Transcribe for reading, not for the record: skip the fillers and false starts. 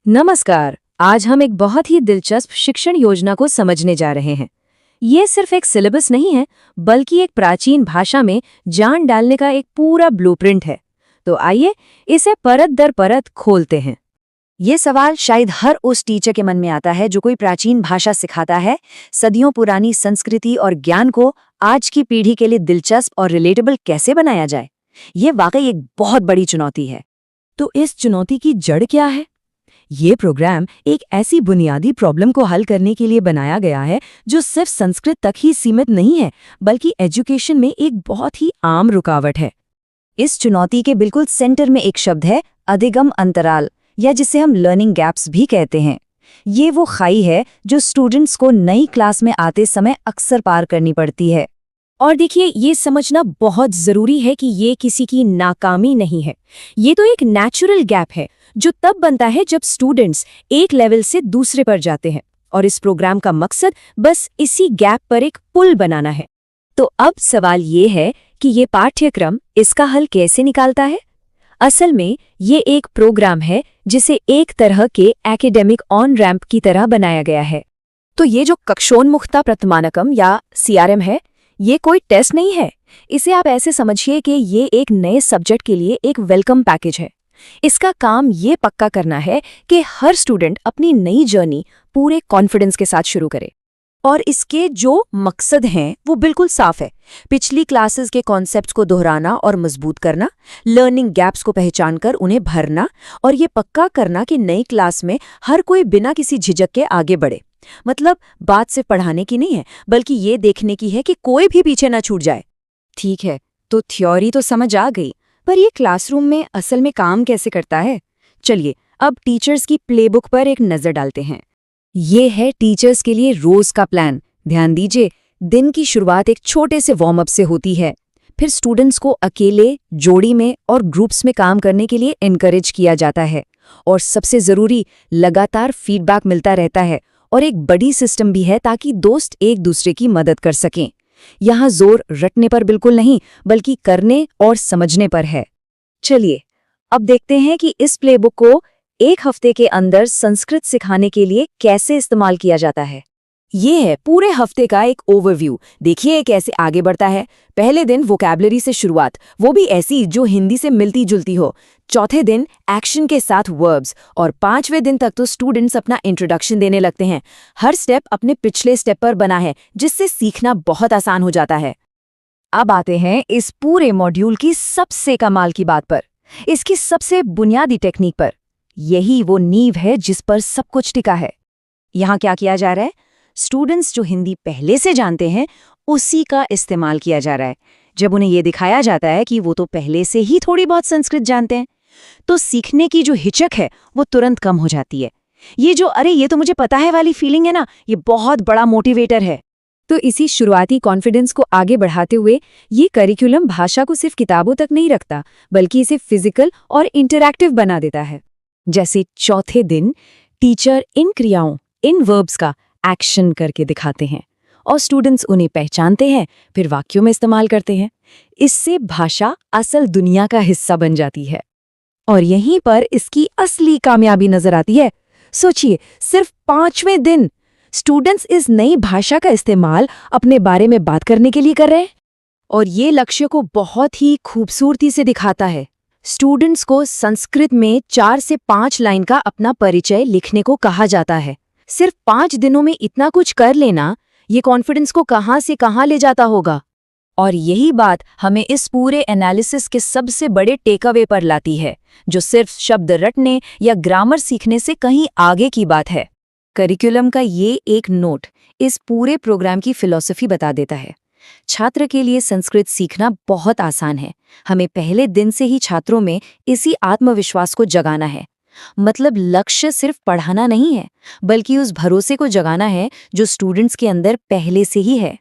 नमस्कार। आज हम एक बहुत ही दिलचस्प शिक्षण योजना को समझने जा रहे हैं। ये सिर्फ एक सिलेबस नहीं है, बल्कि एक प्राचीन भाषा में जान डालने का एक पूरा ब्लूप्रिंट है। तो आइए इसे परत दर परत खोलते हैं। ये सवाल शायद हर उस टीचर के मन में आता है जो कोई प्राचीन भाषा सिखाता है, सदियों पुरानी संस्कृति और ज्ञान को आज की पीढ़ी के लिए दिलचस्प और रिलेटेबल कैसे बनाया जाए। ये वाकई एक बहुत बड़ी चुनौती है। तो इस चुनौती की जड़ क्या है? ये प्रोग्राम एक ऐसी बुनियादी प्रॉब्लम को हल करने के लिए बनाया गया है जो सिर्फ संस्कृत तक ही सीमित नहीं है, बल्कि एजुकेशन में एक बहुत ही आम रुकावट है। इस चुनौती के बिल्कुल सेंटर में एक शब्द है, अधिगम अंतराल, या जिसे हम लर्निंग गैप्स भी कहते हैं। ये वो खाई है जो स्टूडेंट्स को नई क्लास में आते समय अक्सर पार करनी पड़ती है। और देखिए, ये समझना बहुत जरूरी है कि ये किसी की नाकामी नहीं है। ये तो एक नेचुरल गैप है जो तब बनता है जब स्टूडेंट्स एक लेवल से दूसरे पर जाते हैं, और इस प्रोग्राम का मकसद बस इसी गैप पर एक पुल बनाना है। तो अब सवाल ये है कि ये पाठ्यक्रम इसका हल कैसे निकालता है? असल में ये एक प्रोग्राम है जिसे एक तरह के एकेडमिक ऑन रैंप की तरह बनाया गया है। तो ये जो कक्षोन्मुखता प्रतिमानकम या CRM है, ये कोई टेस्ट नहीं है। इसे आप ऐसे समझिए कि ये एक नए सब्जेक्ट के लिए एक वेलकम पैकेज है। इसका काम ये पक्का करना है कि हर स्टूडेंट अपनी नई जर्नी पूरे कॉन्फिडेंस के साथ शुरू करे। और इसके जो मकसद हैं वो बिल्कुल साफ है। पिछली क्लासेस के कॉन्सेप्ट्स को दोहराना और मजबूत करना, लर्निंग गैप्स को पहचानकर उन्हें भरना, और ये पक्का करना कि नई क्लास में हर कोई बिना किसी झिझक के आगे बढ़े। मतलब बात सिर्फ पढ़ाने की नहीं है, बल्कि ये देखने की है कि कोई भी पीछे ना छूट जाए। ठीक है, तो थ्योरी तो समझ आ गई, पर ये क्लासरूम में असल में काम कैसे करता है? चलिए अब टीचर्स की प्लेबुक पर एक नजर डालते हैं। ये है टीचर्स के लिए रोज का प्लान। ध्यान दीजिए, दिन की शुरुआत एक छोटे से वार्म अप से होती है। फिर स्टूडेंट्स को अकेले, जोड़ी में और ग्रुप्स में काम करने के लिए एनकरेज किया जाता है। और सबसे जरूरी, लगातार फीडबैक मिलता रहता है, और एक बड़ी सिस्टम भी है ताकि दोस्त एक दूसरे की मदद कर सकें। यहाँ जोर रटने पर बिल्कुल नहीं, बल्कि करने और समझने पर है। चलिए अब देखते हैं कि इस प्लेबुक को एक हफ्ते के अंदर संस्कृत सिखाने के लिए कैसे इस्तेमाल किया जाता है। ये है पूरे हफ्ते का एक ओवरव्यू। देखिए कैसे आगे बढ़ता है। पहले दिन वोकैबुलरी से शुरुआत, वो भी ऐसी जो हिंदी से मिलती जुलती हो। चौथे दिन एक्शन के साथ वर्ब्स, और 5वें दिन तक तो स्टूडेंट्स अपना इंट्रोडक्शन देने लगते हैं। हर स्टेप अपने पिछले स्टेप पर बना है, जिससे सीखना बहुत आसान हो जाता है। अब आते हैं इस पूरे मॉड्यूल की सबसे कमाल की बात पर, इसकी सबसे बुनियादी टेक्निक पर। यही वो नींव है जिस पर सब कुछ टिका है। यहाँ क्या किया जा रहा है? स्टूडेंट्स जो हिंदी पहले से जानते हैं उसी का इस्तेमाल किया जा रहा है। जब उन्हें ये दिखाया जाता है कि वो तो पहले से ही थोड़ी बहुत संस्कृत जानते हैं, तो सीखने की जो हिचक है वो तुरंत कम हो जाती है। ये जो अरे ये तो मुझे पता है वाली फीलिंग है ना, ये बहुत बड़ा मोटिवेटर है। तो इसी शुरुआती कॉन्फिडेंस को आगे बढ़ाते हुए ये करिकुलम भाषा को सिर्फ किताबों तक नहीं रखता, बल्कि इसे फिजिकल और इंटरैक्टिव बना देता है। जैसे चौथे दिन टीचर इन क्रियाओं, इन वर्ब्स का एक्शन करके दिखाते हैं, और स्टूडेंट्स उन्हें पहचानते हैं, फिर वाक्यों में इस्तेमाल करते हैं। इससे भाषा असल दुनिया का हिस्सा बन जाती है। और यहीं पर इसकी असली कामयाबी नजर आती है। सोचिए, सिर्फ 5वें दिन स्टूडेंट्स इस नई भाषा का इस्तेमाल अपने बारे में बात करने के लिए कर रहे हैं, और ये लक्ष्य को बहुत ही खूबसूरती से दिखाता है। स्टूडेंट्स को संस्कृत में 4 से 5 लाइन का अपना परिचय लिखने को कहा जाता है। सिर्फ 5 दिनों में इतना कुछ कर लेना, ये कॉन्फिडेंस को कहाँ से कहाँ ले जाता होगा। और यही बात हमें इस पूरे एनालिसिस के सबसे बड़े टेकअवे पर लाती है, जो सिर्फ शब्द रटने या ग्रामर सीखने से कहीं आगे की बात है। करिकुलम का ये एक नोट इस पूरे प्रोग्राम की फिलॉसफी बता देता है। छात्र के लिए संस्कृत सीखना बहुत आसान है। हमें पहले दिन से ही छात्रों में इसी आत्मविश्वास को जगाना है। मतलब लक्ष्य सिर्फ पढ़ाना नहीं है, बल्कि उस भरोसे को जगाना है जो स्टूडेंट्स के अंदर पहले से ही है।